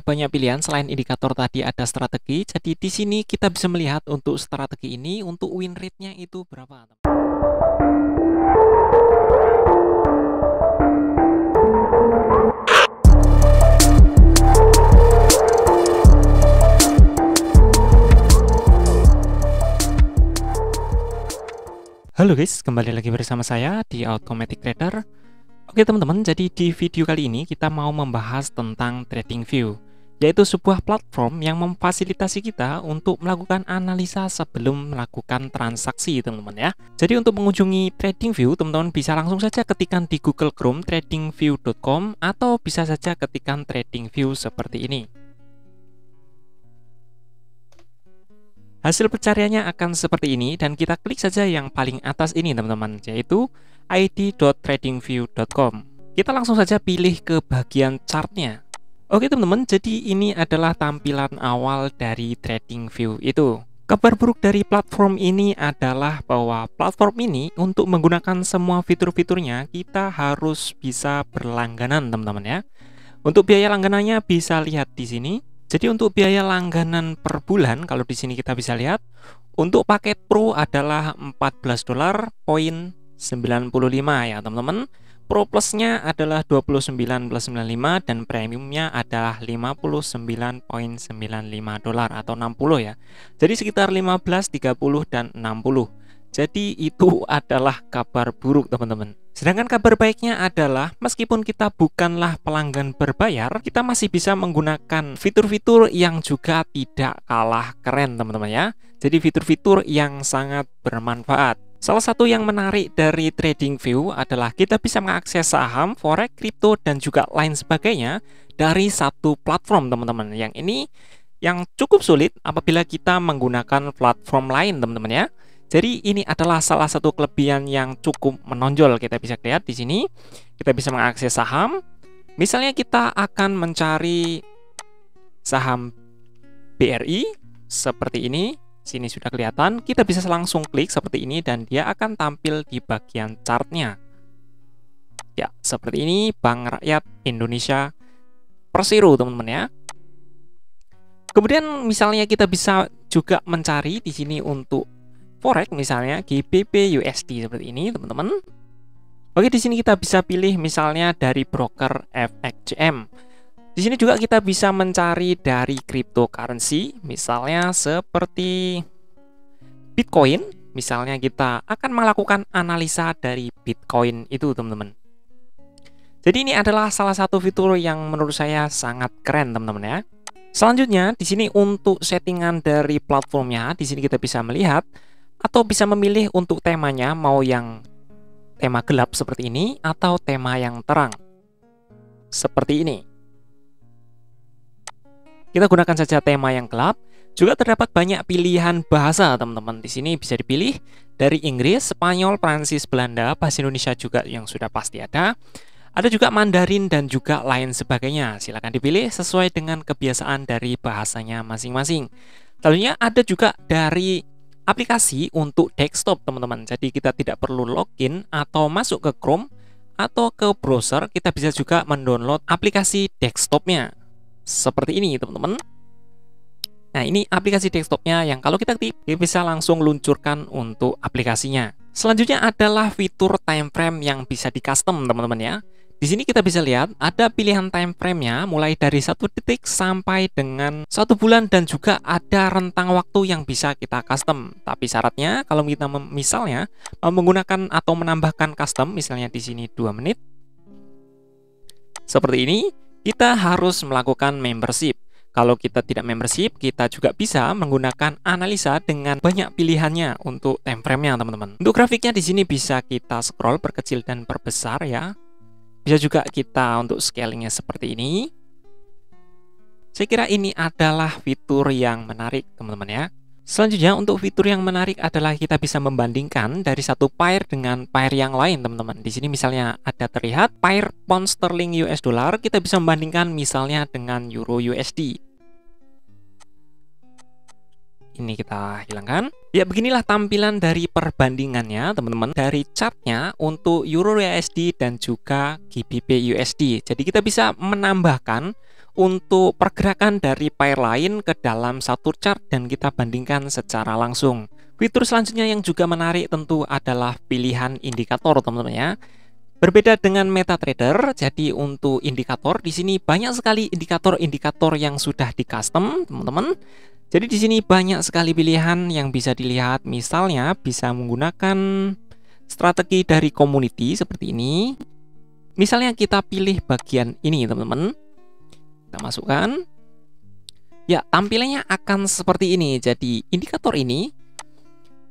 banyak pilihan selain indikator tadi ada strategi. Jadi di sini kita bisa melihat untuk strategi ini untuk win rate-nya itu berapa. Halo guys, kembali lagi bersama saya di Automatic Trader. Oke teman-teman, jadi di video kali ini kita mau membahas tentang TradingView, yaitu sebuah platform yang memfasilitasi kita untuk melakukan analisa sebelum melakukan transaksi teman-teman ya. Jadi untuk mengunjungi TradingView, teman-teman bisa langsung saja ketikkan di Google Chrome tradingview.com atau bisa saja ketikkan TradingView seperti ini. Hasil pencariannya akan seperti ini dan kita klik saja yang paling atas ini teman-teman, yaitu id.tradingview.com. Kita langsung saja pilih ke bagian chartnya. Oke teman-teman, jadi ini adalah tampilan awal dari TradingView itu. Kabar buruk dari platform ini adalah bahwa platform ini untuk menggunakan semua fitur-fiturnya kita harus bisa berlangganan teman-teman ya. Untuk biaya langganannya bisa lihat di sini. Jadi untuk biaya langganan per bulan, kalau di sini kita bisa lihat, untuk paket Pro adalah $14.95 ya teman-teman. Pro Plusnya adalah 29,95 dan premiumnya adalah $59.95 atau 60 ya. Jadi sekitar 15, 30 dan 60. Jadi itu adalah kabar buruk teman-teman. Sedangkan kabar baiknya adalah meskipun kita bukanlah pelanggan berbayar, kita masih bisa menggunakan fitur-fitur yang juga tidak kalah keren teman-teman ya. Jadi fitur-fitur yang sangat bermanfaat. Salah satu yang menarik dari TradingView adalah kita bisa mengakses saham, forex, kripto dan juga lain sebagainya dari satu platform teman-teman. Yang ini yang cukup sulit apabila kita menggunakan platform lain teman-teman ya. Jadi ini adalah salah satu kelebihan yang cukup menonjol. Kita bisa lihat di sini, kita bisa mengakses saham. Misalnya kita akan mencari saham BRI seperti ini. Sini sudah kelihatan. Kita bisa langsung klik seperti ini dan dia akan tampil di bagian chartnya. Ya, seperti ini Bank Rakyat Indonesia Persero teman-teman ya. Kemudian misalnya kita bisa juga mencari di sini untuk forex misalnya GBP USD seperti ini teman-teman. Oke, di sini kita bisa pilih misalnya dari broker FXCM. Di sini juga kita bisa mencari dari cryptocurrency misalnya seperti Bitcoin. Misalnya kita akan melakukan analisa dari Bitcoin itu teman-teman. Jadi ini adalah salah satu fitur yang menurut saya sangat keren teman-teman ya. Selanjutnya di sini untuk settingan dari platformnya, di sini kita bisa melihat atau bisa memilih untuk temanya mau yang tema gelap seperti ini atau tema yang terang seperti ini. Kita gunakan saja tema yang gelap. Juga terdapat banyak pilihan bahasa teman-teman. Di sini bisa dipilih dari Inggris, Spanyol, Prancis, Belanda, bahasa Indonesia juga yang sudah pasti ada. Ada juga Mandarin dan juga lain sebagainya. Silakan dipilih sesuai dengan kebiasaan dari bahasanya masing-masing. Lalunya ada juga dari aplikasi untuk desktop teman-teman. Jadi kita tidak perlu login atau masuk ke Chrome atau ke browser. Kita bisa juga mendownload aplikasi desktopnya seperti ini teman-teman. Nah ini aplikasi desktopnya yang kalau kita klik bisa langsung luncurkan untuk aplikasinya. Selanjutnya adalah fitur time frame yang bisa di custom teman-teman ya. Di sini kita bisa lihat ada pilihan time frame-nya mulai dari 1 detik sampai dengan 1 bulan dan juga ada rentang waktu yang bisa kita custom. Tapi syaratnya kalau kita misalnya menggunakan atau menambahkan custom misalnya di sini 2 menit. Seperti ini, kita harus melakukan membership. Kalau kita tidak membership, kita juga bisa menggunakan analisa dengan banyak pilihannya untuk time frame-nya teman-teman. Untuk grafiknya di sini bisa kita scroll perkecil dan perbesar ya. Bisa juga kita untuk scalingnya seperti ini. Saya kira ini adalah fitur yang menarik teman-teman ya. Selanjutnya untuk fitur yang menarik adalah kita bisa membandingkan dari satu pair dengan pair yang lain teman-teman. Di sini misalnya ada terlihat pair pound sterling US dollar, kita bisa membandingkan misalnya dengan euro USD. Ini kita hilangkan. Ya beginilah tampilan dari perbandingannya teman-teman dari chartnya untuk Euro USD dan juga GBP USD. Jadi kita bisa menambahkan untuk pergerakan dari pair lain ke dalam satu chart dan kita bandingkan secara langsung. Fitur selanjutnya yang juga menarik tentu adalah pilihan indikator, teman-teman ya. Berbeda dengan MetaTrader, jadi untuk indikator di sini banyak sekali indikator-indikator yang sudah di custom, teman-teman. Jadi di sini banyak sekali pilihan yang bisa dilihat. Misalnya bisa menggunakan strategi dari community seperti ini. Misalnya kita pilih bagian ini, teman-teman. Kita masukkan. Ya, tampilannya akan seperti ini. Jadi indikator ini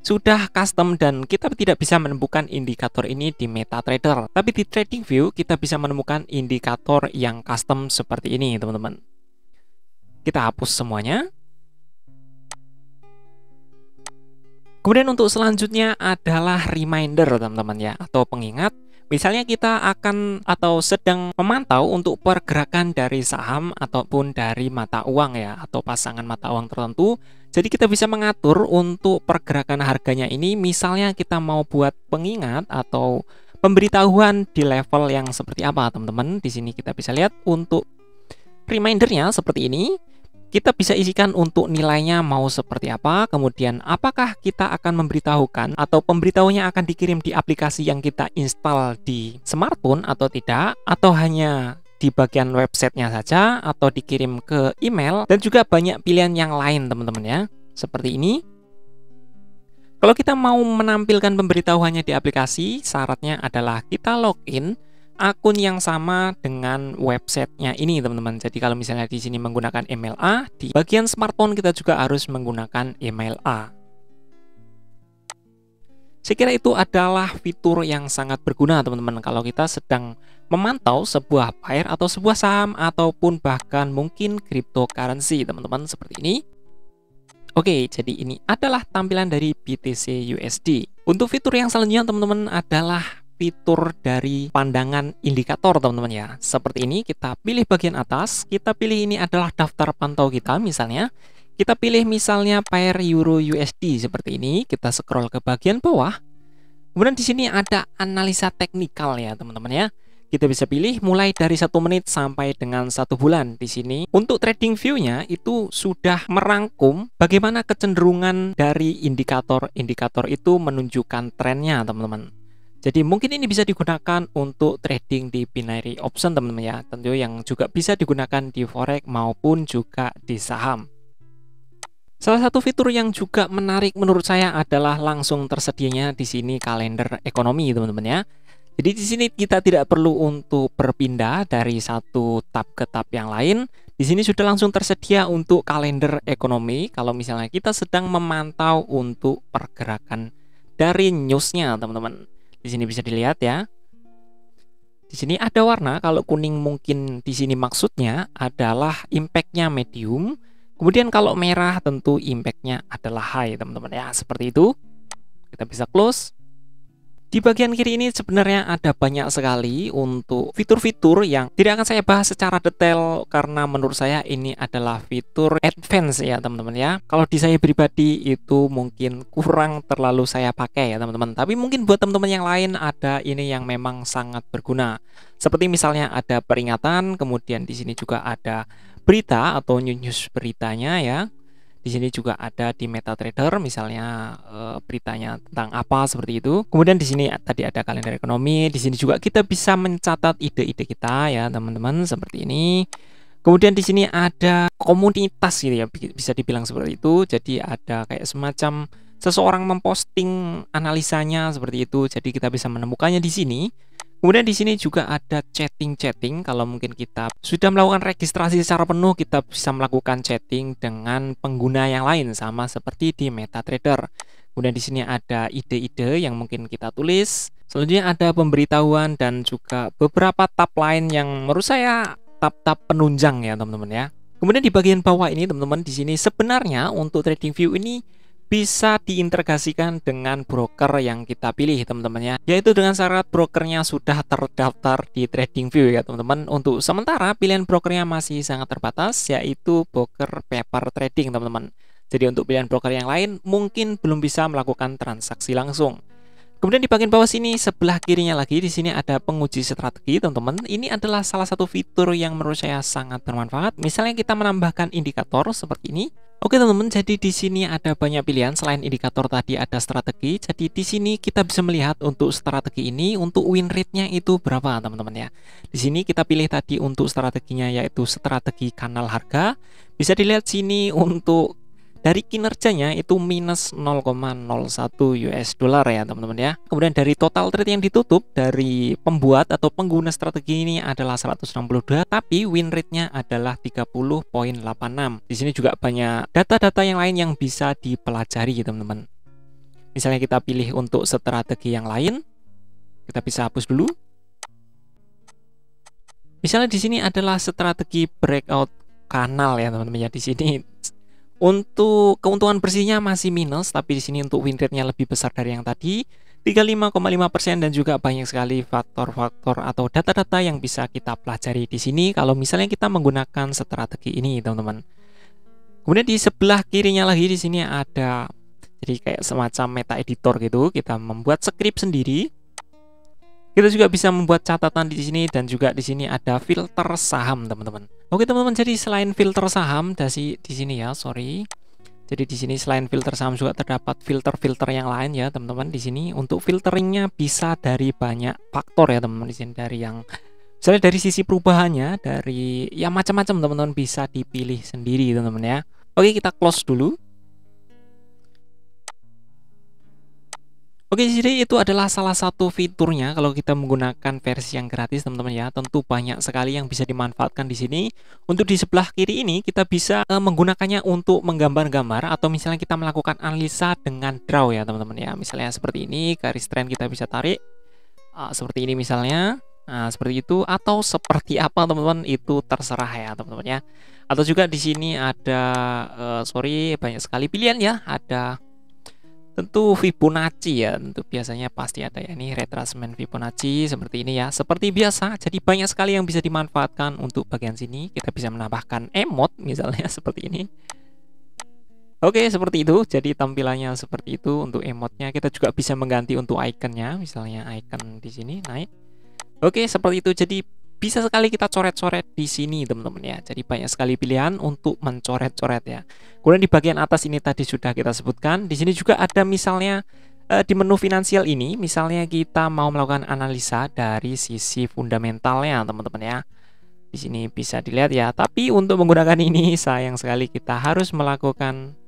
sudah custom dan kita tidak bisa menemukan indikator ini di MetaTrader. Tapi di TradingView kita bisa menemukan indikator yang custom seperti ini, teman-teman. Kita hapus semuanya. Kemudian untuk selanjutnya adalah reminder, teman-teman ya, atau pengingat. Misalnya kita akan atau sedang memantau untuk pergerakan dari saham ataupun dari mata uang ya, atau pasangan mata uang tertentu. Jadi kita bisa mengatur untuk pergerakan harganya ini. Misalnya kita mau buat pengingat atau pemberitahuan di level yang seperti apa, teman-teman. Di sini kita bisa lihat untuk remindernya seperti ini. Kita bisa isikan untuk nilainya mau seperti apa, kemudian apakah kita akan memberitahukan atau pemberitahuannya akan dikirim di aplikasi yang kita install di smartphone atau tidak, atau hanya di bagian websitenya saja, atau dikirim ke email, dan juga banyak pilihan yang lain, teman-teman ya. Seperti ini. Kalau kita mau menampilkan pemberitahuannya di aplikasi, syaratnya adalah kita login akun yang sama dengan websitenya ini, teman-teman. Jadi kalau misalnya di sini menggunakan email A, di bagian smartphone kita juga harus menggunakan email A. Saya kira itu adalah fitur yang sangat berguna, teman-teman, kalau kita sedang memantau sebuah pair atau sebuah saham ataupun bahkan mungkin cryptocurrency, teman-teman, seperti ini. Oke, jadi ini adalah tampilan dari BTC USD. Untuk fitur yang selanjutnya, teman-teman, adalah fitur dari pandangan indikator, teman-teman ya. Seperti ini, kita pilih bagian atas, kita pilih ini adalah daftar pantau kita. Misalnya kita pilih misalnya pair Euro USD seperti ini, kita scroll ke bagian bawah. Kemudian di sini ada analisa teknikal ya, teman-teman ya. Kita bisa pilih mulai dari 1 menit sampai dengan 1 bulan. Di sini untuk trading view-nya itu sudah merangkum bagaimana kecenderungan dari indikator-indikator itu menunjukkan trennya, teman-teman. Jadi mungkin ini bisa digunakan untuk trading di binary option, teman-teman ya. Tentu yang juga bisa digunakan di forex maupun juga di saham. Salah satu fitur yang juga menarik menurut saya adalah langsung tersedianya di sini kalender ekonomi, teman-teman ya. Jadi di sini kita tidak perlu untuk berpindah dari satu tab ke tab yang lain. Di sini sudah langsung tersedia untuk kalender ekonomi kalau misalnya kita sedang memantau untuk pergerakan dari newsnya, teman-teman. Di sini bisa dilihat ya. Di sini ada warna, kalau kuning mungkin di sini maksudnya adalah impact-nya medium. Kemudian kalau merah tentu impact-nya adalah high, teman-teman ya. Seperti itu. Kita bisa close. Di bagian kiri ini sebenarnya ada banyak sekali untuk fitur-fitur yang tidak akan saya bahas secara detail karena menurut saya ini adalah fitur advance ya, teman-teman ya. Kalau di saya pribadi itu mungkin kurang terlalu saya pakai ya, teman-teman. Tapi mungkin buat teman-teman yang lain ada ini yang memang sangat berguna. Seperti misalnya ada peringatan, kemudian di sini juga ada berita atau news beritanya ya. Di sini juga ada di MetaTrader misalnya beritanya tentang apa seperti itu. Kemudian di sini tadi ada kalender ekonomi. Di sini juga kita bisa mencatat ide-ide kita ya, teman-teman, seperti ini. Kemudian di sini ada komunitas gitu ya, bisa dibilang seperti itu. Jadi ada kayak semacam seseorang memposting analisanya seperti itu. Jadi kita bisa menemukannya di sini. Kemudian di sini juga ada chatting. Kalau mungkin kita sudah melakukan registrasi secara penuh, kita bisa melakukan chatting dengan pengguna yang lain sama seperti di MetaTrader. Kemudian di sini ada ide-ide yang mungkin kita tulis. Selanjutnya ada pemberitahuan dan juga beberapa tab lain yang menurut saya tab-tab penunjang ya, teman-teman ya. Kemudian di bagian bawah ini, teman-teman, di sini sebenarnya untuk TradingView ini bisa diintegrasikan dengan broker yang kita pilih, teman-teman ya. Yaitu dengan syarat brokernya sudah terdaftar di TradingView ya, teman-teman. Untuk sementara pilihan brokernya masih sangat terbatas, yaitu broker paper trading, teman-teman. Jadi untuk pilihan broker yang lain mungkin belum bisa melakukan transaksi langsung. Kemudian di bagian bawah sini sebelah kirinya lagi di sini ada penguji strategi, teman-teman. Ini adalah salah satu fitur yang menurut saya sangat bermanfaat. Misalnya kita menambahkan indikator seperti ini. Oke, teman-teman, jadi di sini ada banyak pilihan selain indikator tadi ada strategi. Jadi di sini kita bisa melihat untuk strategi ini untuk win rate-nya itu berapa, teman-teman ya. Di sini kita pilih tadi untuk strateginya yaitu strategi kanal harga. Bisa dilihat sini untuk dari kinerjanya itu minus 0,01 US dollar ya teman-teman ya. Kemudian dari total trade yang ditutup dari pembuat atau pengguna strategi ini adalah 162, tapi win rate-nya adalah 30,86. Di sini juga banyak data-data yang lain yang bisa dipelajari teman-teman. Misalnya kita pilih untuk strategi yang lain, kita bisa hapus dulu. Misalnya di sini adalah strategi breakout kanal ya teman-teman ya. Di sini untuk keuntungan bersihnya masih minus, tapi di sini untuk win rate-nya lebih besar dari yang tadi, 35,5%, dan juga banyak sekali faktor-faktor atau data-data yang bisa kita pelajari di sini kalau misalnya kita menggunakan strategi ini, teman-teman. Kemudian di sebelah kirinya lagi di sini ada jadi kayak semacam meta editor gitu, kita membuat script sendiri. Kita juga bisa membuat catatan di sini dan juga di sini ada filter saham, teman-teman. Oke, teman-teman, jadi selain filter saham di sini ya, sorry. Jadi di sini selain filter saham juga terdapat filter-filter yang lain ya, teman-teman. Di sini untuk filteringnya bisa dari banyak faktor ya, teman-teman. Di sini dari yang misalnya dari sisi perubahannya, dari ya macam-macam, teman-teman, bisa dipilih sendiri, teman-teman ya. Oke, kita close dulu. Oke, jadi itu adalah salah satu fiturnya kalau kita menggunakan versi yang gratis, teman-teman ya. Tentu banyak sekali yang bisa dimanfaatkan di sini. Untuk di sebelah kiri ini kita bisa menggunakannya untuk menggambar-gambar atau misalnya kita melakukan analisa dengan draw ya, teman-teman ya. Misalnya seperti ini, garis trend kita bisa tarik seperti ini misalnya. Nah, seperti itu atau seperti apa, teman-teman, itu terserah ya, teman-teman ya. Atau juga di sini ada sorry, banyak sekali pilihan ya. Ada tentu Fibonacci ya, tentu biasanya pasti ada ya, ini retracement Fibonacci seperti ini ya, seperti biasa. Jadi banyak sekali yang bisa dimanfaatkan untuk bagian sini. Kita bisa menambahkan emot misalnya seperti ini. Oke, seperti itu. Jadi tampilannya seperti itu untuk emotnya. Kita juga bisa mengganti untuk ikonnya, misalnya icon di sini naik. Oke, seperti itu. Jadi bisa sekali kita coret-coret di sini, teman-teman ya. Jadi banyak sekali pilihan untuk mencoret-coret ya. Kemudian di bagian atas ini tadi sudah kita sebutkan. Di sini juga ada misalnya di menu finansial ini, misalnya kita mau melakukan analisa dari sisi fundamentalnya, teman-teman ya. Di sini bisa dilihat ya. Tapi untuk menggunakan ini sayang sekali kita harus melakukan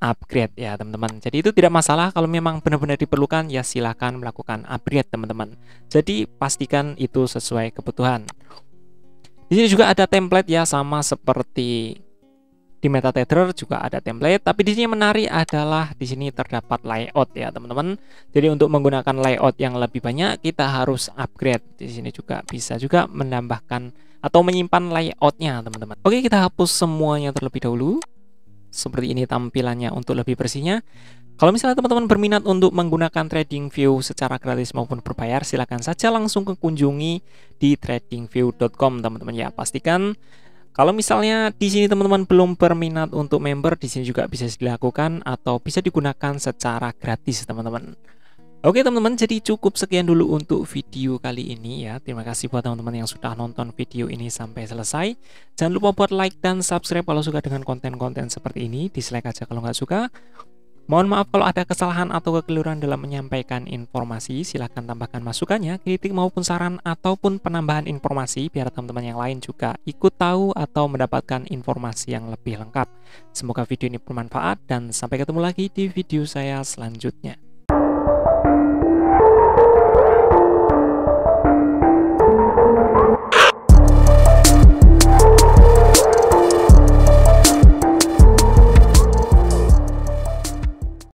upgrade ya, teman-teman. Jadi itu tidak masalah kalau memang benar-benar diperlukan ya, silahkan melakukan upgrade, teman-teman. Jadi pastikan itu sesuai kebutuhan. Di sini juga ada template ya, sama seperti di MetaTrader juga ada template, tapi di sini menarik adalah di sini terdapat layout ya, teman-teman. Jadi untuk menggunakan layout yang lebih banyak kita harus upgrade. Di sini juga bisa juga menambahkan atau menyimpan layoutnya, teman-teman. Oke, kita hapus semuanya terlebih dahulu. Seperti ini tampilannya untuk lebih bersihnya. Kalau misalnya teman-teman berminat untuk menggunakan TradingView secara gratis maupun berbayar, silakan saja langsung kunjungi di tradingview.com, teman-teman ya. Pastikan kalau misalnya di sini teman-teman belum berminat untuk member, di sini juga bisa dilakukan atau bisa digunakan secara gratis, teman-teman. Oke, teman-teman, jadi cukup sekian dulu untuk video kali ini ya. Terima kasih buat teman-teman yang sudah nonton video ini sampai selesai. Jangan lupa buat like dan subscribe kalau suka dengan konten-konten seperti ini. Dislike aja kalau nggak suka. Mohon maaf kalau ada kesalahan atau kekeliruan dalam menyampaikan informasi. Silahkan tambahkan masukannya, kritik maupun saran ataupun penambahan informasi biar teman-teman yang lain juga ikut tahu atau mendapatkan informasi yang lebih lengkap. Semoga video ini bermanfaat dan sampai ketemu lagi di video saya selanjutnya.